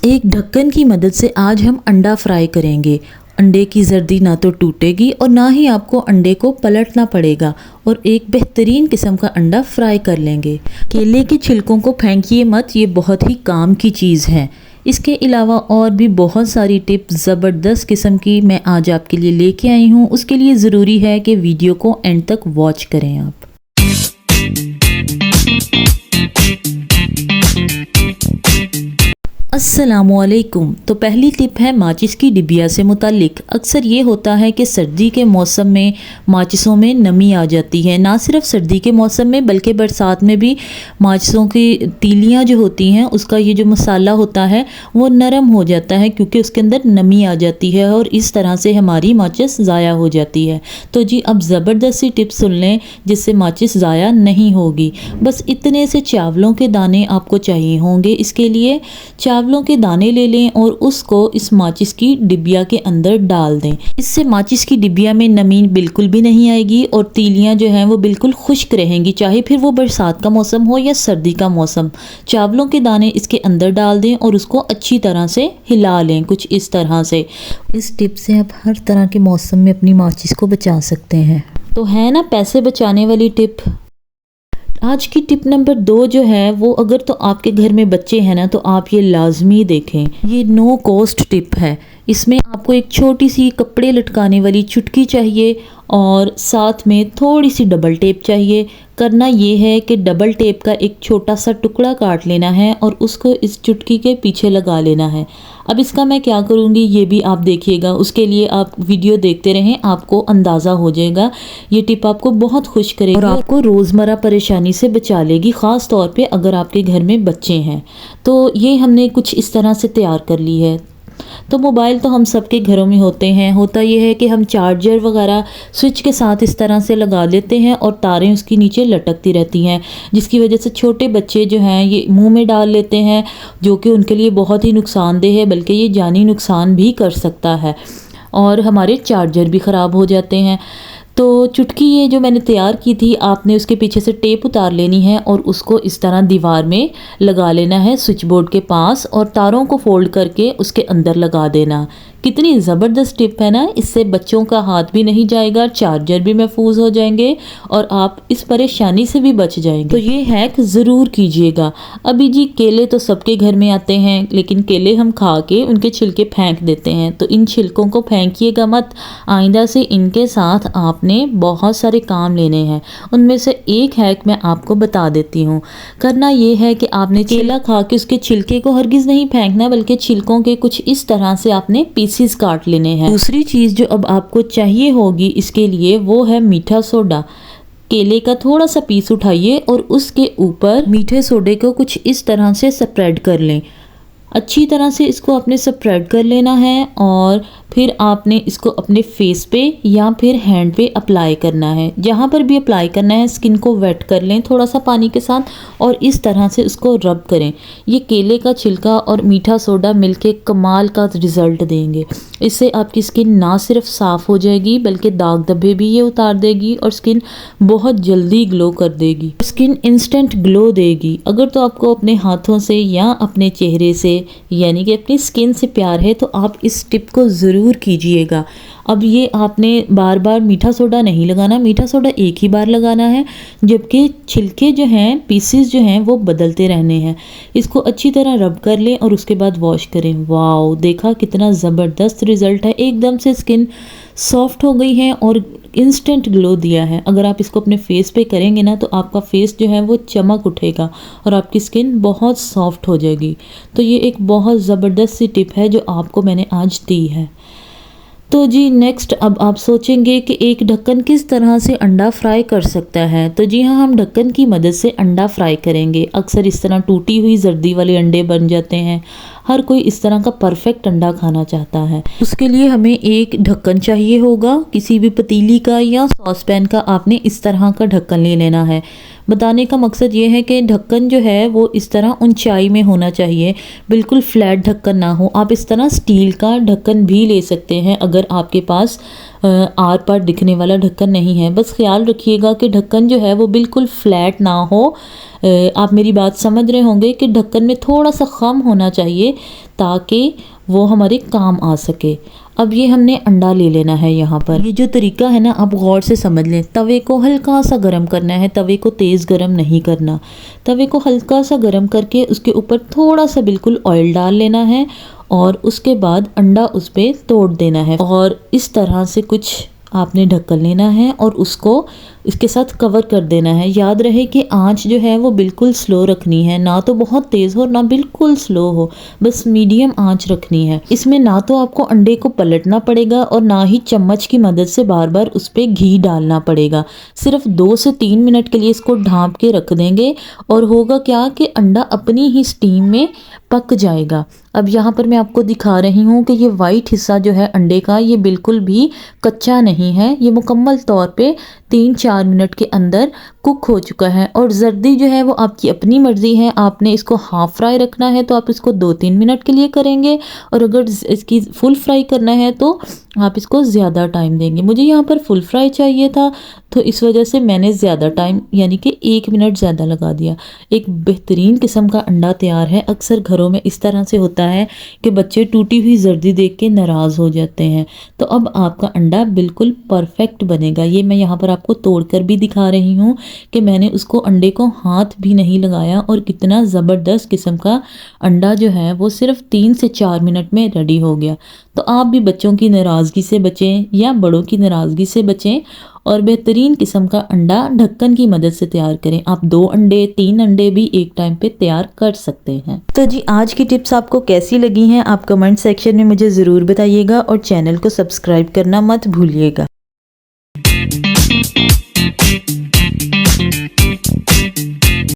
एक ढक्कन की मदद से आज हम अंडा फ्राई करेंगे। अंडे की जर्दी ना तो टूटेगी और ना ही आपको अंडे को पलटना पड़ेगा और एक बेहतरीन किस्म का अंडा फ्राई कर लेंगे। केले के छिलकों को फेंकिए मत, ये बहुत ही काम की चीज़ है। इसके अलावा और भी बहुत सारी टिप्स ज़बरदस्त किस्म की मैं आज आपके लिए लेके आई हूँ। उसके लिए ज़रूरी है कि वीडियो को एंड तक वॉच करें आप। अस्सलामुअलैकुम। तो पहली टिप है माचिस की डिबिया से मुतालिक। अक्सर ये होता है कि सर्दी के मौसम में माचिसों में नमी आ जाती है। ना सिर्फ सर्दी के मौसम में बल्कि बरसात में भी माचिसों की तीलियां जो होती हैं उसका ये जो मसाला होता है वो नरम हो जाता है क्योंकि उसके अंदर नमी आ जाती है और इस तरह से हमारी माचिस ज़ाया हो जाती है। तो जी अब ज़बरदस्त सी टिप सुन लें जिससे माचिस ज़ाया नहीं होगी। बस इतने से चावलों के दाने आपको चाहिए होंगे। इसके लिए चावलों के दाने ले लें और उसको इस माचिस की डिबिया के अंदर डाल दें। इससे माचिस की डिबिया में नमी बिल्कुल भी नहीं आएगी और तीलियां जो हैं वो बिल्कुल खुश्क रहेंगी, चाहे फिर वो बरसात का मौसम हो या सर्दी का मौसम। चावलों के दाने इसके अंदर डाल दें और उसको अच्छी तरह से हिला लें, कुछ इस तरह से। इस टिप से आप हर तरह के मौसम में अपनी माचिस को बचा सकते हैं। तो है ना पैसे बचाने वाली टिप। आज की टिप नंबर 2 जो है वो, अगर तो आपके घर में बच्चे हैं ना तो आप ये लाजमी देखें। ये नो कॉस्ट टिप है। इसमें आपको एक छोटी सी कपड़े लटकाने वाली चुटकी चाहिए और साथ में थोड़ी सी डबल टेप चाहिए। करना ये है कि डबल टेप का एक छोटा सा टुकड़ा काट लेना है और उसको इस चुटकी के पीछे लगा लेना है। अब इसका मैं क्या करूँगी ये भी आप देखिएगा, उसके लिए आप वीडियो देखते रहें, आपको अंदाज़ा हो जाएगा। ये टिप आपको बहुत खुश करेगी और आपको रोज़मर्रा परेशानी से बचा लेगी, ख़ास तौर पे अगर आपके घर में बच्चे हैं। तो ये हमने कुछ इस तरह से तैयार कर ली है। तो मोबाइल तो हम सबके घरों में होते हैं। होता यह है कि हम चार्जर वगैरह स्विच के साथ इस तरह से लगा देते हैं और तारें उसकी नीचे लटकती रहती हैं, जिसकी वजह से छोटे बच्चे जो हैं ये मुंह में डाल लेते हैं, जो कि उनके लिए बहुत ही नुकसानदेह है, बल्कि ये जानी नुकसान भी कर सकता है और हमारे चार्जर भी ख़राब हो जाते हैं। तो चुटकी ये जो मैंने तैयार की थी, आपने उसके पीछे से टेप उतार लेनी है और उसको इस तरह दीवार में लगा लेना है स्विच बोर्ड के पास और तारों को फोल्ड करके उसके अंदर लगा देना। कितनी ज़बरदस्त टिप है ना। इससे बच्चों का हाथ भी नहीं जाएगा, चार्जर भी महफूज हो जाएंगे और आप इस परेशानी से भी बच जाएंगे। तो ये हैक ज़रूर कीजिएगा। अभी जी केले तो सबके घर में आते हैं, लेकिन केले हम खा के उनके छिलके फेंक देते हैं, तो इन छिलकों को फेंकिएगा मत। आइंदा से इनके साथ आपने बहुत सारे काम लेने हैं। उनमें से एक हैक मैं आपको बता देती हूँ। करना ये है कि आपने केला खा के उसके छिलके को हरगिज़ नहीं फेंकना, बल्कि छिलकों के कुछ इस तरह से आपने पीसीज काट लेने हैं। दूसरी चीज़ जो अब आपको चाहिए होगी इसके लिए वो है मीठा सोडा। केले का थोड़ा सा पीस उठाइए और उसके ऊपर मीठे सोडे को कुछ इस तरह से स्प्रेड कर लें। अच्छी तरह से इसको आपने स्प्रेड कर लेना है और फिर आपने इसको अपने फेस पे या फिर हैंड पे अप्लाई करना है। जहाँ पर भी अप्लाई करना है स्किन को वेट कर लें थोड़ा सा पानी के साथ और इस तरह से उसको रब करें। ये केले का छिलका और मीठा सोडा मिलके कमाल का रिज़ल्ट देंगे। इससे आपकी स्किन ना सिर्फ साफ़ हो जाएगी बल्कि दाग धब्बे भी ये उतार देगी और स्किन बहुत जल्दी ग्लो कर देगी। स्किन इंस्टेंट ग्लो देगी। अगर तो आपको अपने हाथों से या अपने चेहरे से यानी कि अपनी स्किन से प्यार है तो आप इस टिप को ज़रूर कीजिएगा। अब ये आपने बार बार मीठा सोडा नहीं लगाना, मीठा सोडा एक ही बार लगाना है, जबकि छिलके जो हैं पीसेस जो हैं वो बदलते रहने हैं। इसको अच्छी तरह रब कर लें और उसके बाद वॉश करें। वाओ, देखा कितना ज़बरदस्त रिज़ल्ट है। एकदम से स्किन सॉफ्ट हो गई है और इंस्टेंट ग्लो दिया है। अगर आप इसको अपने फेस पे करेंगे ना तो आपका फेस जो है वो चमक उठेगा और आपकी स्किन बहुत सॉफ्ट हो जाएगी। तो ये एक बहुत ज़बरदस्त सी टिप है जो आपको मैंने आज दी है। तो जी नेक्स्ट अब आप सोचेंगे कि एक ढक्कन किस तरह से अंडा फ्राई कर सकता है। तो जी हाँ, हम ढक्कन की मदद से अंडा फ्राई करेंगे। अक्सर इस तरह टूटी हुई जर्दी वाले अंडे बन जाते हैं। हर कोई इस तरह का परफेक्ट अंडा खाना चाहता है। उसके लिए हमें एक ढक्कन चाहिए होगा, किसी भी पतीली का या सॉस पैन का आपने इस तरह का ढक्कन ले लेना है। बताने का मकसद ये है कि ढक्कन जो है वो इस तरह ऊंचाई में होना चाहिए, बिल्कुल फ्लैट ढक्कन ना हो। आप इस तरह स्टील का ढक्कन भी ले सकते हैं अगर आपके पास आर पार दिखने वाला ढक्कन नहीं है। बस ख्याल रखिएगा कि ढक्कन जो है वो बिल्कुल फ्लैट ना हो। आप मेरी बात समझ रहे होंगे कि ढक्कन में थोड़ा सा खम होना चाहिए ताकि वो हमारे काम आ सके। अब ये हमने अंडा ले लेना है। यहाँ पर ये जो तरीका है ना, आप गौर से समझ लें। तवे को हल्का सा गर्म करना है, तवे को तेज़ गर्म नहीं करना। तवे को हल्का सा गर्म करके उसके ऊपर थोड़ा सा बिल्कुल ऑयल डाल लेना है और उसके बाद अंडा उस पर तोड़ देना है और इस तरह से कुछ आपने ढक्कन लेना है और उसको इसके साथ कवर कर देना है। याद रहे कि आंच जो है वो बिल्कुल स्लो रखनी है, ना तो बहुत तेज़ हो ना बिल्कुल स्लो हो, बस मीडियम आंच रखनी है। इसमें ना तो आपको अंडे को पलटना पड़ेगा और ना ही चम्मच की मदद से बार बार उस पर घी डालना पड़ेगा। सिर्फ 2 से 3 मिनट के लिए इसको ढाँप के रख देंगे और होगा क्या कि अंडा अपनी ही स्टीम में पक जाएगा। अब यहाँ पर मैं आपको दिखा रही हूँ कि ये वाइट हिस्सा जो है अंडे का, ये बिल्कुल भी कच्चा नहीं है, ये मुकम्मल तौर पे 3-4 मिनट के अंदर कुक हो चुका है। और जर्दी जो है वो आपकी अपनी मर्ज़ी है, आपने इसको हाफ़ फ्राई रखना है तो आप इसको 2-3 मिनट के लिए करेंगे और अगर इसकी फुल फ्राई करना है तो आप इसको ज़्यादा टाइम देंगे। मुझे यहाँ पर फुल फ्राई चाहिए था तो इस वजह से मैंने ज़्यादा टाइम यानी कि 1 मिनट ज़्यादा लगा दिया। एक बेहतरीन किस्म का अंडा तैयार है। अक्सर घरों में इस तरह से होता है कि बच्चे टूटी हुई जर्दी देख के नाराज़ हो जाते हैं। तो अब आपका अंडा बिल्कुल परफेक्ट बनेगा। ये मैं यहाँ पर आपको तोड़कर भी दिखा रही हूँ कि मैंने उसको अंडे को हाथ भी नहीं लगाया और कितना ज़बरदस्त किस्म का अंडा जो है वो सिर्फ 3 से 4 मिनट में रेडी हो गया। तो आप भी बच्चों की नाराज़गी से बचें या बड़ों की नाराज़गी से बचें और बेहतरीन किस्म का अंडा ढक्कन की मदद से तैयार करें। आप 2 अंडे 3 अंडे भी एक टाइम पे तैयार कर सकते हैं। तो जी आज की टिप्स आपको कैसी लगी हैं आप कमेंट सेक्शन में मुझे ज़रूर बताइएगा और चैनल को सब्सक्राइब करना मत भूलिएगा।